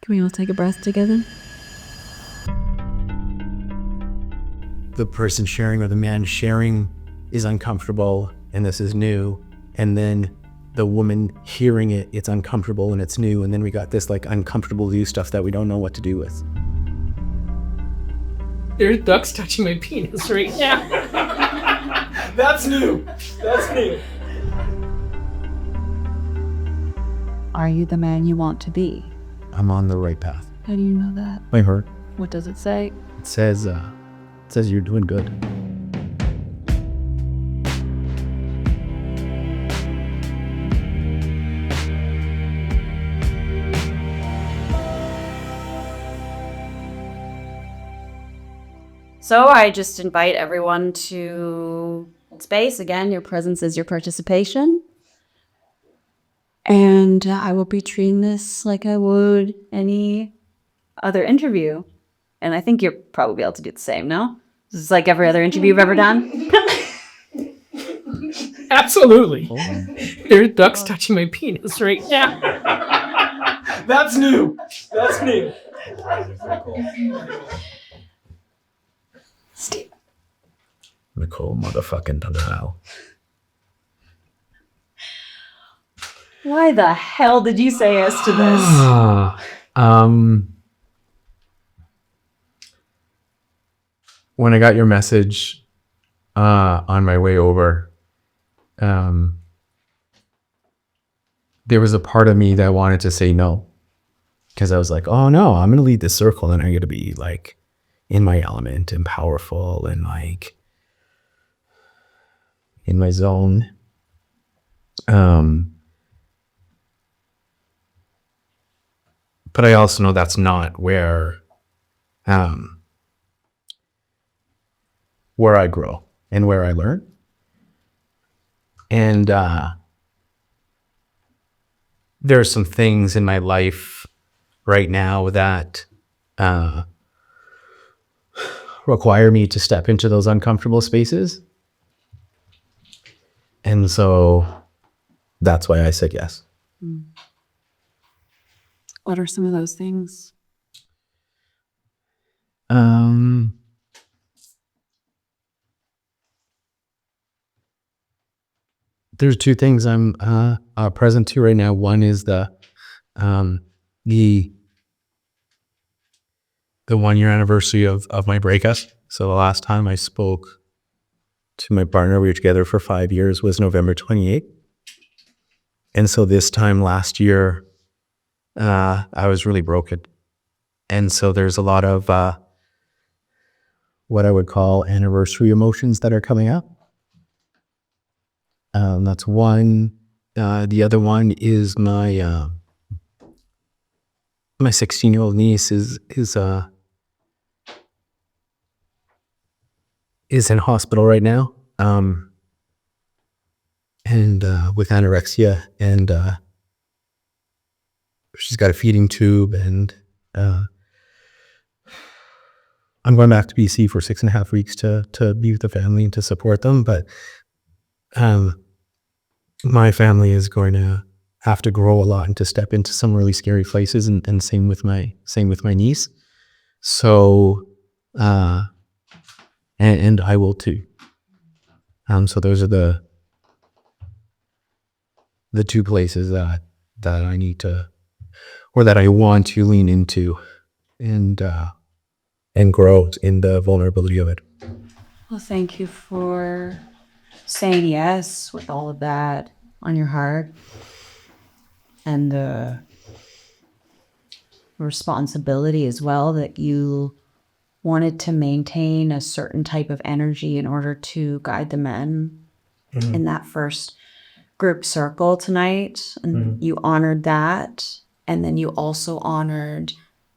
Can we all take a breath together? The person sharing or the man sharing is uncomfortable and this is new. And then the woman hearing it, it's uncomfortable and it's new. And then we got this like uncomfortable new stuff that we don't know what to do with. There's ducks touching my penis right now. That's new. That's new. Are you the man you want to be? I'm on the right path. How do you know that? My heart. What does it say? It says you're doing good. So I just invite everyone to space. Again, your presence is your participation. And I will be treating this like I would any other interview. And I think you're probably able to do the same, no? This is like every other interview you've ever done? Absolutely. There's ducks touching my penis right now. That's new. That's new. Steve. Nicole motherfucking Dundal. Why the hell did you say yes to this? When I got your message on my way over, there was a part of me that wanted to say no. Because I was like, oh no, I'm going to lead this circle and I'm going to be like in my element and powerful and like in my zone. But I also know that's not where I grow and where I learn. And there are some things in my life right now that require me to step into those uncomfortable spaces. And so that's why I said yes. What are some of those things? There's two things I'm present to right now. One is the 1-year anniversary of my breakup. So the last time I spoke to my partner, we were together for 5 years, was November 28th. And so this time last year, I was really broken. And so there's a lot of what I would call anniversary emotions that are coming up. That's one. The other one is my 16-year-old niece is in hospital right now, and with anorexia, and she's got a feeding tube, and I'm going back to BC for 6.5 weeks to be with the family and to support them, but my family is going to have to grow a lot and to step into some really scary places, and same with my niece. So and I will too. So those are the two places that I need to, or that I want to lean into and grow in the vulnerability of it. Well, thank you for saying yes with all of that on your heart and the responsibility as well that you wanted to maintain a certain type of energy in order to guide the men in that first group circle tonight. And you honored that. And then you also honored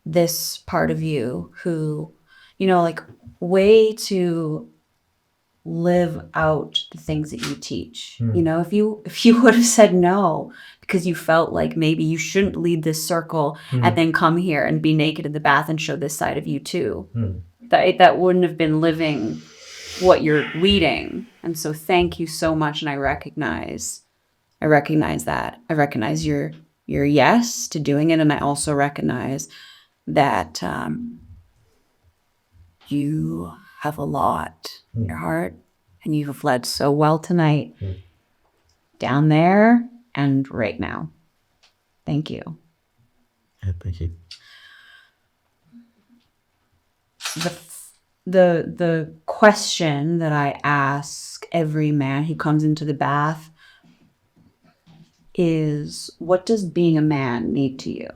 this part of you who, like, way to live out the things that you teach. If you would have said no because you felt like maybe you shouldn't lead this circle and then come here and be naked in the bath and show this side of you too, that wouldn't have been living what you're leading. And so thank you so much. And I recognize that. I recognize your your yes to doing it. And I also recognize that you have a lot in your heart, and you have led so well tonight, down there and right now. Thank you. Yeah, thank you. The question that I ask every man who comes into the bath is, what does being a man mean to you?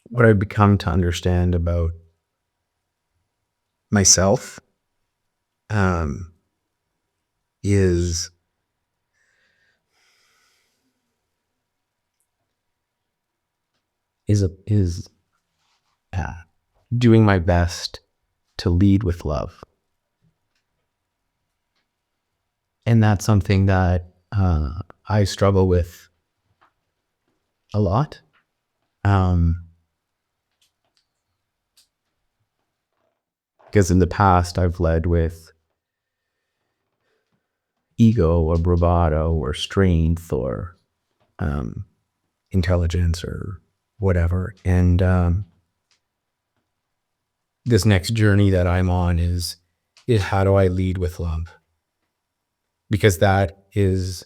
What I've become to understand about myself is doing my best to lead with love, and that's something that I struggle with a lot. Because in the past I've led with ego or bravado or strength or intelligence or whatever. And this next journey that I'm on is how do I lead with love? Because that is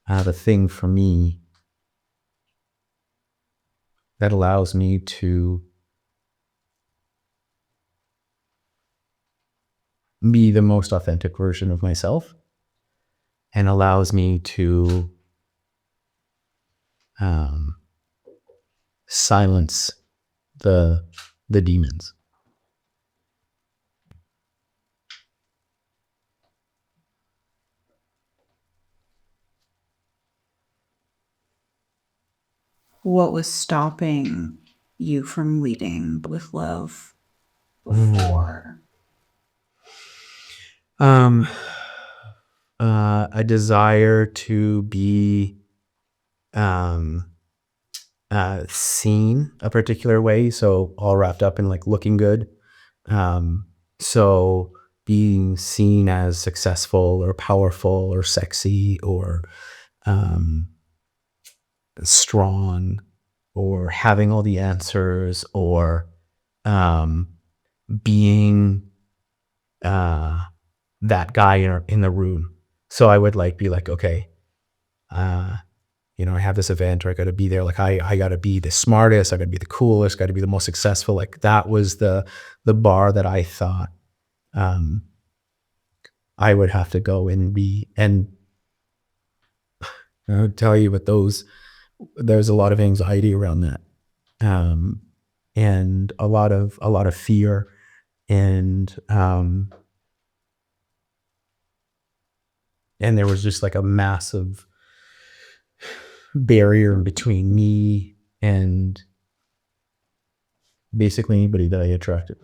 the thing for me that allows me to be the most authentic version of myself, and allows me to silence the demons. What was stopping you from leading with love before? A desire to be seen a particular way, so all wrapped up in like looking good. So being seen as successful or powerful or sexy or strong or having all the answers or being that guy in the room. So I would like be like, okay, I have this event, or I got to be there. Like I got to be the smartest, I got to be the coolest, got to be the most successful. Like that was the bar that I thought I would have to go and be. And I would tell you, with there's a lot of anxiety around that, and a lot of fear, and there was just like a massive barrier between me and basically anybody that I attracted.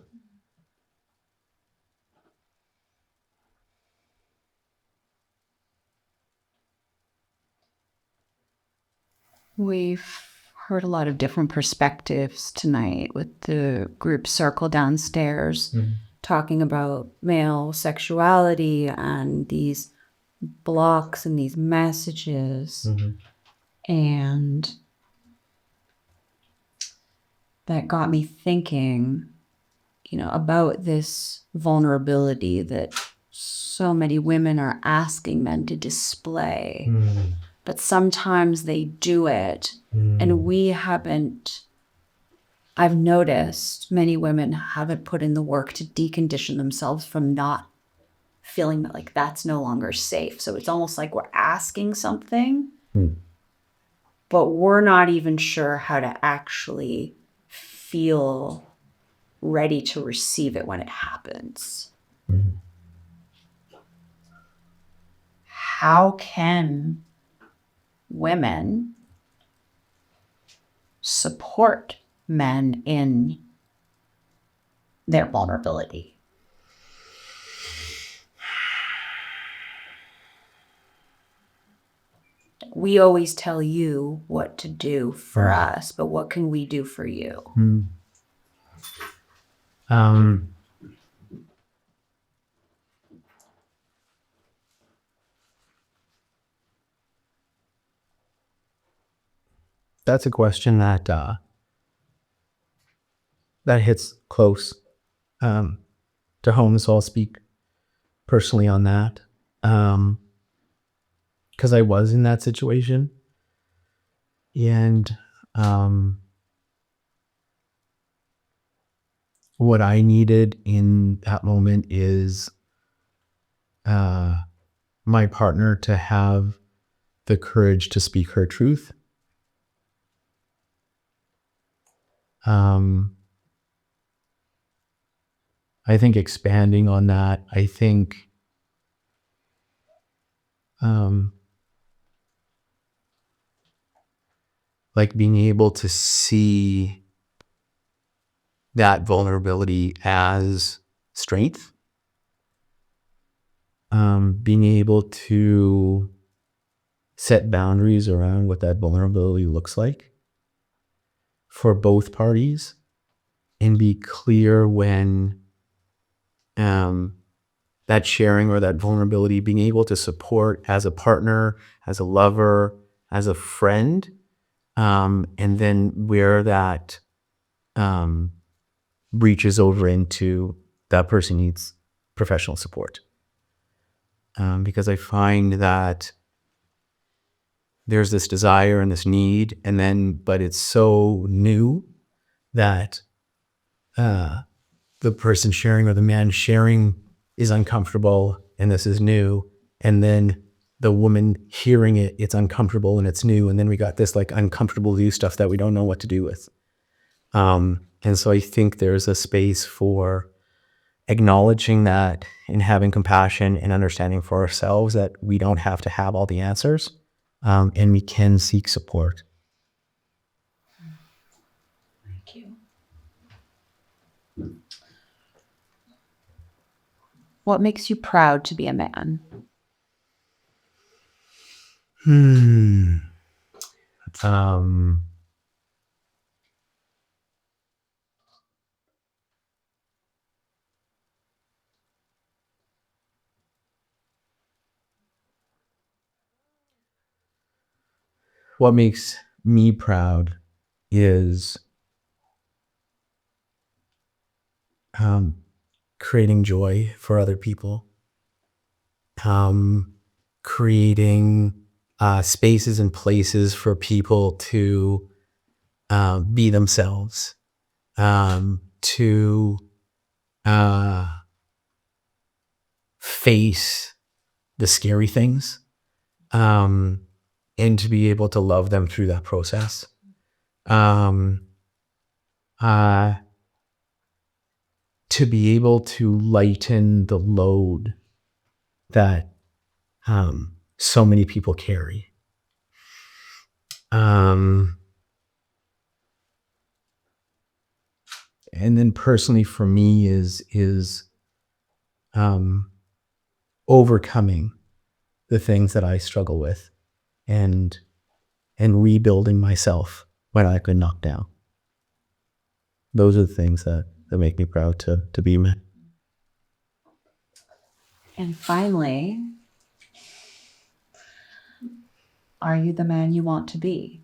We've heard a lot of different perspectives tonight with the group circle downstairs, talking about male sexuality and these blocks and these messages. And that got me thinking, about this vulnerability that so many women are asking men to display. But sometimes they do it, and I've noticed many women haven't put in the work to decondition themselves from not feeling that like that's no longer safe. So it's almost like we're asking something, but we're not even sure how to actually feel ready to receive it when it happens. How can women support men in their vulnerability? we always tell you what to do for us, but what can we do for you? That's a question that that hits close to home, so I'll speak personally on that. Because I was in that situation, and what I needed in that moment is my partner to have the courage to speak her truth. I think expanding on that, I think like being able to see that vulnerability as strength, being able to set boundaries around what that vulnerability looks like for both parties, and be clear when that sharing or that vulnerability, being able to support as a partner, as a lover, as a friend, and then where that reaches over into that person needs professional support. Because I find that there's this desire and this need, and then, but it's so new that the person sharing or the man sharing is uncomfortable, and this is new. And then the woman hearing it, it's uncomfortable and it's new. And then we got this like uncomfortable new stuff that we don't know what to do with. And so I think there's a space for acknowledging that and having compassion and understanding for ourselves that we don't have to have all the answers, and we can seek support. Thank you. What makes you proud to be a man? What makes me proud is creating joy for other people, creating spaces and places for people to be themselves, to face the scary things, and to be able to love them through that process. To be able to lighten the load that so many people carry. And then personally for me is overcoming the things that I struggle with, and rebuilding myself when I've been knocked down. Those are the things that make me proud to be a man. And finally, are you the man you want to be?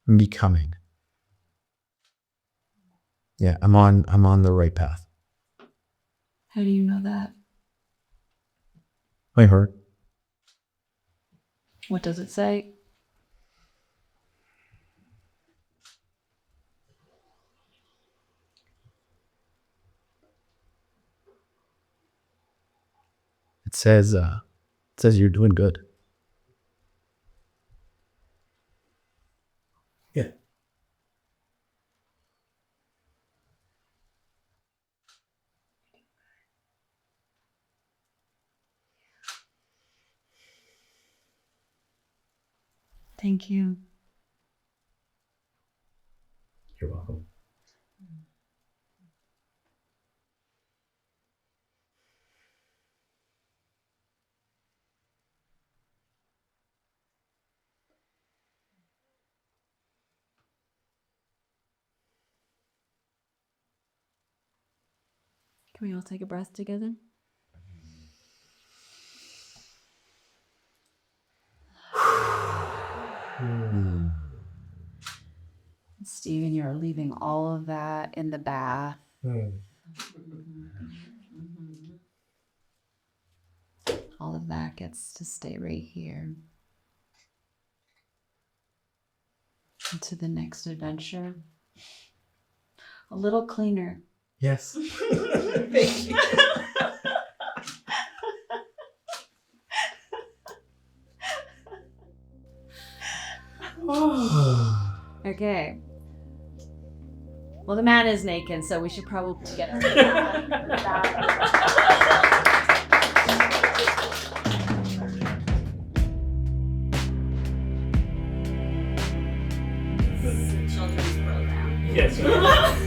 Becoming. Yeah, I'm on the right path. How do you know that? My heart. What does it say? It says you're doing good. Yeah. Thank you. You're welcome. Can we all take a breath together? Stephen, you're leaving all of that in the bath. All of that gets to stay right here. Into the next adventure. A little cleaner. Yes. Okay. Well, the man is naked, so we should probably get him. Children's program. Yes.